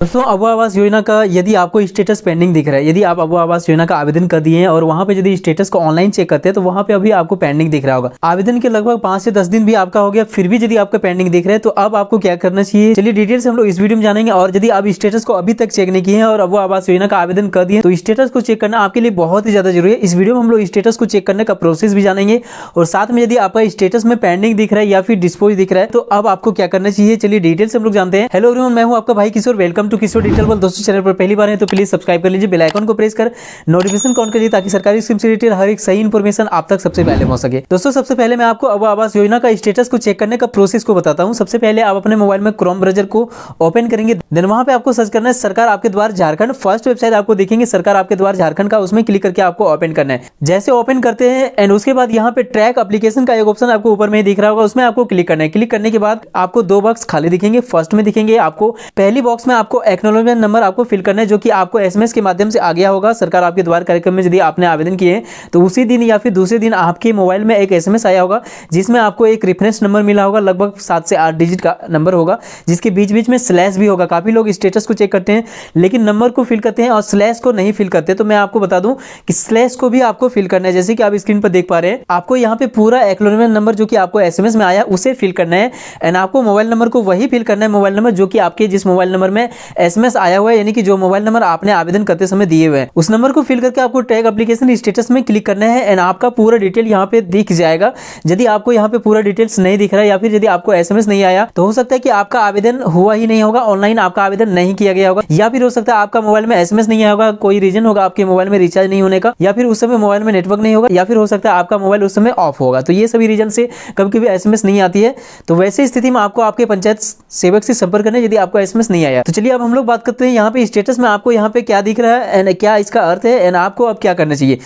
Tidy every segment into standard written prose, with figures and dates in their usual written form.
दोस्तों अबू आवास योजना का यदि आपको स्टेटस पेंडिंग दिख रहा है, यदि आप अबू आवास योजना का आवेदन कर दिए हैं और वहां पे यदि स्टेटस को ऑनलाइन चेक करते हैं तो वहां पे अभी आपको पेंडिंग दिख रहा होगा। आवेदन के लगभग 5 से 10 दिन भी आपका हो गया, फिर भी यदि आपका पेंडिंग दिख रहा है तो अब आपको क्या करना चाहिए, चलिए डिटेल से हम लोग इस वीडियो में जानेंगे। और यदि आप स्टेटस को अभी तक चेक नहीं किए हैं और अबू आवास योजना का आवेदन कर दिए तो स्टेटस को चेक करना आपके लिए बहुत ही ज्यादा जरूरी है। इस वीडियो में हम लोग स्टेटस को चेक करने का प्रोसेस भी जानेंगे और साथ में यदि आपका स्टेटस में पेंडिंग दिख रहा है या फिर डिस्पोज दिख रहा है तो अब आपको क्या करना चाहिए, चलिए डिटेल से हम लोग जानते हैं। हेलो एवरीवन, मैं हूं आपका भाई Kishore, welcome to Kishore detail world. दोस्तों चैनल पर पहली बार है तो प्लीज सब्सक्राइब कर लीजिए, बेल आइकन को प्रेस कर नोटिफिकेशन ऑन करिए ताकि सरकारी स्कीम से रिलेटेड हर एक सही इंफॉर्मेशन आप तक सबसे पहले पहुंच सके। दोस्तों सबसे पहले मैं आपको अबू आवास योजना का स्टेटस को चेक करने का प्रोसेस को बताता हूं। सबसे पहले आप अपने मोबाइल में क्रोम ब्राउज़र को ओपन करेंगे, देन वहां पे आपको सर्च करना है सरकार आपके द्वार झारखंड। फर्स्ट वेबसाइट आपको देखेंगे सरकार आपके द्वार झारखंड का, उसमें क्लिक करके आपको ओपन करना है। जैसे ओपन करते हैं एंड उसके बाद यहाँ पे ट्रैक एप्लीकेशन का एक ऑप्शन आपको ऊपर में ही दिख रहा होगा, उसमें आपको क्लिक करना है। क्लिक करने के बाद आपको 2 बॉक्स खाली दिखेंगे। फर्स्ट में दिखेंगे आपको, पहली बॉक्स में आपको एक्नॉलेजमेंट नंबर आपको फिल करना है जो कि आपको एसएमएस के माध्यम से आ गया होगा। सरकार आपके द्वार कार्यक्रम में यदि आपने आवेदन किए तो उसी दिन या फिर दूसरे दिन आपके मोबाइल में एक एसएमएस आया होगा जिसमें आपको एक रेफरेंस नंबर मिला होगा, लगभग 7 से 8 डिजिट का नंबर होगा जिसके बीच बीच में स्लैश भी होगा। काफी लोग स्टेटस को चेक करते हैं लेकिन नंबर को फिल करते हैं और स्लैश को नहीं फिल करते, तो मैं आपको बता दूं कि स्लैश को भी आपको फिल करना है। जैसे कि आप स्क्रीन पर देख पा रहे हैं, आपको यहाँ पे पूरा एक्नॉलेजमेंट नंबर जो कि आपको एसएमएस में आया उसे फिल करना है एंड आपको मोबाइल नंबर को वही फिल करना है, मोबाइल नंबर जो कि आपके जिस मोबाइल नंबर में एसएमएस आया हुआ है, यानी कि जो मोबाइल नंबर आपने आवेदन करते समय दिए हुए हैं उस नंबर को फिल करके आपको टैग एप्लीकेशन स्टेटस में क्लिक करना है एंड आपका पूरा डिटेल यहाँ पे दिख जाएगा। यदि आपको यहाँ पे पूरा डिटेल्स नहीं दिख रहा है या फिर यदि आपको एसएमएस नहीं आया तो हो सकता है कि आपका आवेदन हुआ ही नहीं होगा, ऑनलाइन आपका आवेदन नहीं किया गया होगा, या फिर हो सकता है आपका मोबाइल में एसएमएस नहीं आया होगा, कोई रीजन होगा आपके मोबाइल में रिचार्ज नहीं होने का, या फिर उस समय मोबाइल में नेटवर्क नहीं होगा, या फिर हो सकता है आपका मोबाइल उस समय ऑफ होगा। तो ये सभी रीजन से कभी कभी एसएमएस नहीं आती है, तो वैसे स्थिति में आपको आपके पंचायत सेवक से संपर्क करना है यदि आपको एसएमएस नहीं आया। तो चलिए अब हम लोग बात करते हैं यहाँ पे स्टेटस में आपको यहाँ पे क्या दिख रहा है एंड क्या इसका अर्थ है एंड आपको अब क्या करना चाहिए,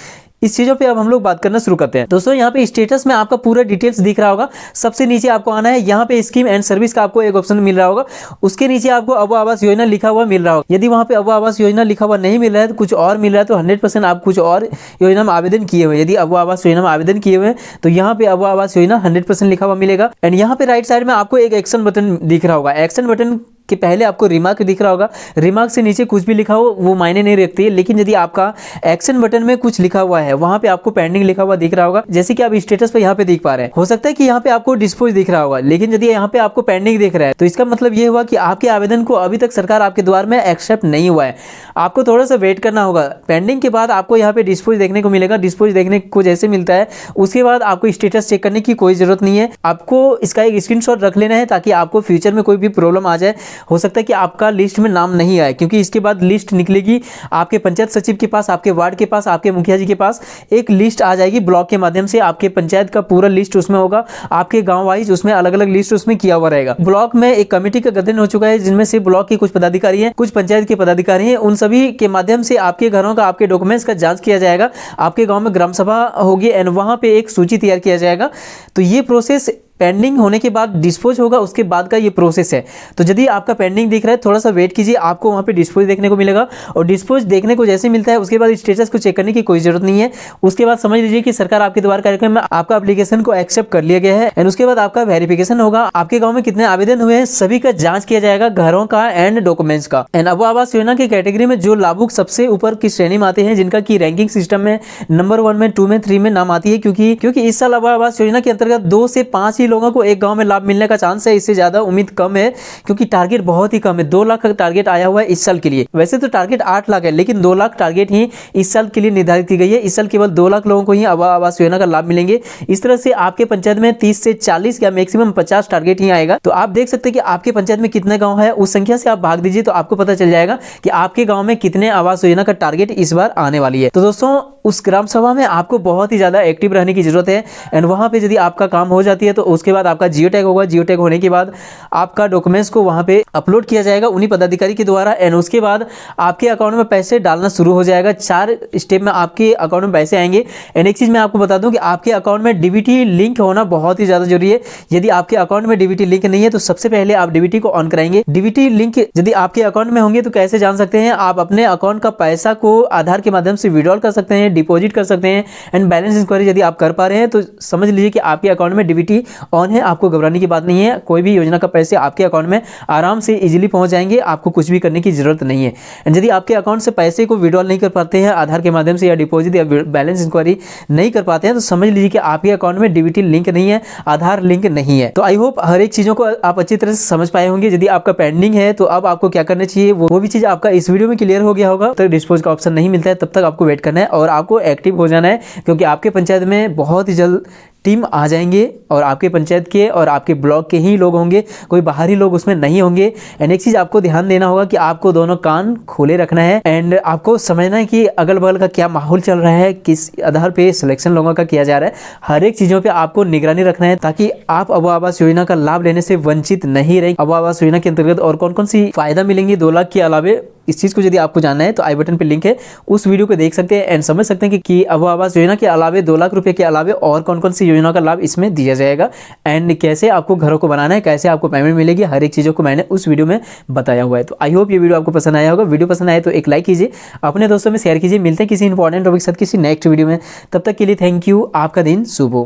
इस चीजों पे अब हम लोग बात करना शुरू करते हैं। दोस्तों यहाँ पे स्टेटस में आपका पूरा डिटेल्स दिख रहा होगा। सबसे नीचे आपको आना है, यहाँ पे स्कीम एंड सर्विस का आपको एक ऑप्शन मिल रहा होगा, उसके नीचे आपको अबू आवास योजना लिखा हुआ मिल रहा होगा। यदि वहाँ पे अबू आवास योजना लिखा हुआ नहीं मिल रहा है तो कुछ और मिल रहा है तो 100% आप कुछ और योजना में आवेदन किए हुए, यदि अबू आवास योजना में आवेदन किए हुए तो यहाँ पे अबू आवास योजना 100% लिखा हुआ मिलेगा। एंड यहाँ पे राइट साइड में आपको एक एक्शन बटन दिख रहा होगा। एक्शन बटन कि पहले आपको रिमार्क दिख रहा होगा, रिमार्क से नीचे कुछ भी लिखा हो वो मायने नहीं रखती है, लेकिन यदि आपका एक्शन बटन में कुछ लिखा हुआ है वहां पे आपको पेंडिंग लिखा हुआ दिख रहा होगा, जैसे कि आप स्टेटस पे यहाँ पे देख पा रहे हैं। हो सकता है कि यहाँ पे आपको डिस्पोज दिख रहा होगा, लेकिन यदि यहाँ पे आपको पेंडिंग दिख रहा है तो इसका मतलब ये हुआ कि आपके आवेदन को अभी तक सरकार आपके द्वार में एक्सेप्ट नहीं हुआ है, आपको थोड़ा सा वेट करना होगा। पेंडिंग के बाद आपको यहाँ पे डिस्पोज देखने को मिलेगा। डिस्पोज देखने को जैसे मिलता है उसके बाद आपको स्टेटस चेक करने की कोई जरूरत नहीं है, आपको इसका एक स्क्रीनशॉट रख लेना है ताकि आपको फ्यूचर में कोई भी प्रॉब्लम आ जाए, हो सकता है कि आपका लिस्ट में नाम नहीं आए, क्योंकि इसके बाद लिस्ट निकलेगी आपके पंचायत सचिव के पास, आपके वार्ड के पास, आपके मुखिया जी के पास एक लिस्ट आ जाएगी ब्लॉक के माध्यम से, आपके पंचायत का पूरा लिस्ट उसमें होगा, आपके गांव वाइज उसमें अलग अलग लिस्ट उसमें किया हुआ रहेगा। ब्लॉक में एक कमेटी का गठन हो चुका है जिनमें से ब्लॉक के कुछ पदाधिकारी हैं, कुछ पंचायत के पदाधिकारी हैं, उन सभी के माध्यम से आपके घरों का, आपके डॉक्यूमेंट्स का जांच किया जाएगा। आपके गाँव में ग्राम सभा होगी एंड वहां पे एक सूची तैयार किया जाएगा। तो ये प्रोसेस पेंडिंग होने के बाद डिस्पोज होगा, उसके बाद का ये प्रोसेस है। तो यदि आपका पेंडिंग दिख रहा है थोड़ा सा वेट कीजिए, आपको वहां पे डिस्पोज देखने को मिलेगा और डिस्पोज देखने को जैसे मिलता है उसके बाद स्टेटस को चेक करने की कोई जरूरत नहीं है। उसके बाद समझ लीजिए कि सरकार आपके द्वार कार्यक्रम में आपका एप्लीकेशन को एक्सेप्ट कर लिया गया है एंड उसके बाद आपका वेरिफिकेशन होगा, आपके गाँव में कितने आवेदन हुए हैं सभी का जाँच किया जाएगा, घरों का एंड डॉक्यूमेंट्स का। एंड अबू आवास योजना की कैटेगरी में जो लाभुक सबसे ऊपर की श्रेणी में आते हैं, जिनका की रैंकिंग सिस्टम में नंबर 1 में 2 में 3 में नाम आती है, क्योंकि इस साल अबू आवास योजना के अंतर्गत 2 से 5 ही लोगों को एक गाँव लाभ मिलने का चांस है, इससे ज्यादा उम्मीद कम है क्योंकि टारगेट बहुत ही कम है। 2 लाख का टारगेट आया हुआ है इस साल के लिए। वैसे तो टारगेट 8 लाख है लेकिन 2 लाख टारगेट ही इस साल के लिए निर्धारित की गई है। इस साल केवल 2 लाख लोगों को ही अबू आवास योजना का लाभ मिलेंगे। इस तरह से आपके पंचायत में 30 से 40 या मैक्सिमम 50 टारगेट ही आएगा। तो आप देख सकते हैं कि आपके पंचायत में कितने गाँव है, उस संख्या से आप भाग दीजिए तो आपको पता चल जाएगा कि आपके गाँव में कितने आवास योजना का टारगेट इस बार आने वाली है। तो दोस्तों उस ग्राम सभा में आपको बहुत ही ज्यादा एक्टिव रहने की जरूरत है एंड वहां पे यदि आपका काम हो जाती है तो उसके बाद आपका जियो टैग होगा। जियो टैग होने के बाद आपका डॉक्यूमेंट्स को वहां पे अपलोड किया जाएगा उन्हीं पदाधिकारी के द्वारा एंड उसके बाद आपके अकाउंट में पैसे डालना शुरू हो जाएगा। 4 स्टेप में आपके अकाउंट में पैसे आएंगे। एंड एक चीज मैं आपको बता दूं कि आपके अकाउंट में डीबीटी लिंक होना बहुत ही ज्यादा जरूरी है। यदि आपके अकाउंट में डीबीटी लिंक नहीं है तो सबसे पहले आप डीबीटी को ऑन कराएंगे। डीबीटी लिंक यदि आपके अकाउंट में होंगे तो कैसे जान सकते हैं, आप अपने अकाउंट का पैसा को आधार के माध्यम से विड्रॉल कर सकते हैं, डिपॉजिट कर सकते हैं। एंड बैलेंस इंक्वायरी यदि आप कर पा रहे हैं तो समझ लीजिए कि आपके अकाउंट में डीबीटी ऑन है, आपको घबराने की बात नहीं है। कोई भी योजना का पैसे आपके अकाउंट में आराम से इजीली पहुंच जाएंगे, आपको कुछ भी करने की जरूरत नहीं है। एंड यदि आपके अकाउंट से पैसे को विड्रॉल नहीं कर पाते हैं आधार के माध्यम से, या डिपॉजिट या बैलेंस इंक्वायरी नहीं कर पाते हैं, तो समझ लीजिए कि आपके अकाउंट में डीबीटी लिंक नहीं है, आधार लिंक नहीं है। तो आई होप हर एक चीजों को आप अच्छी तरह से समझ पाए होंगे। यदि आपका पेंडिंग है तो अब आपको क्या करना चाहिए वो भी चीज आपका इस वीडियो में क्लियर हो गया होगा। तब डिस्पोज का ऑप्शन नहीं मिलता है तब तक आपको वेट करना है और आपको एक्टिव हो जाना है, क्योंकि आपके पंचायत में बहुत ही जल्द टीम आ जाएंगे और आपके पंचायत के और आपके ब्लॉक के ही लोग होंगे, कोई बाहरी लोग उसमें नहीं होंगे। एंड एक चीज आपको ध्यान देना होगा कि आपको दोनों कान खोले रखना है एंड आपको समझना है कि अगल बगल का क्या माहौल चल रहा है, किस आधार पे सिलेक्शन लोगों का किया जा रहा है। हर एक चीजों पे आपको निगरानी रखना है ताकि आप अबू आवास योजना का लाभ लेने से वंचित नहीं रहे। अबू आवास योजना के अंतर्गत और कौन कौन सी फायदा मिलेंगे 2 लाख के अलावे, इस चीज को यदि आपको जानना है तो आई बटन पे लिंक है, उस वीडियो को देख सकते हैं एंड समझ सकते हैं कि अबू आवास योजना के अलावे 2 लाख रुपए के अलावे और कौन कौन सी योजना का लाभ इसमें दिया जाएगा एंड कैसे आपको घरों को बनाना है, कैसे आपको पेमेंट मिलेगी, हर एक चीजों को मैंने उस वीडियो में बताया हुआ है। तो आई होप ये वीडियो आपको पसंद आया होगा। वीडियो पसंद आए तो एक लाइक कीजिए, अपने दोस्तों में शेयर कीजिए। मिलते हैं किसी इंपॉर्टेंट टॉपिक के साथ किसी नेक्स्ट वीडियो में, तब तक के लिए थैंक यू। आपका दिन शुभ हो।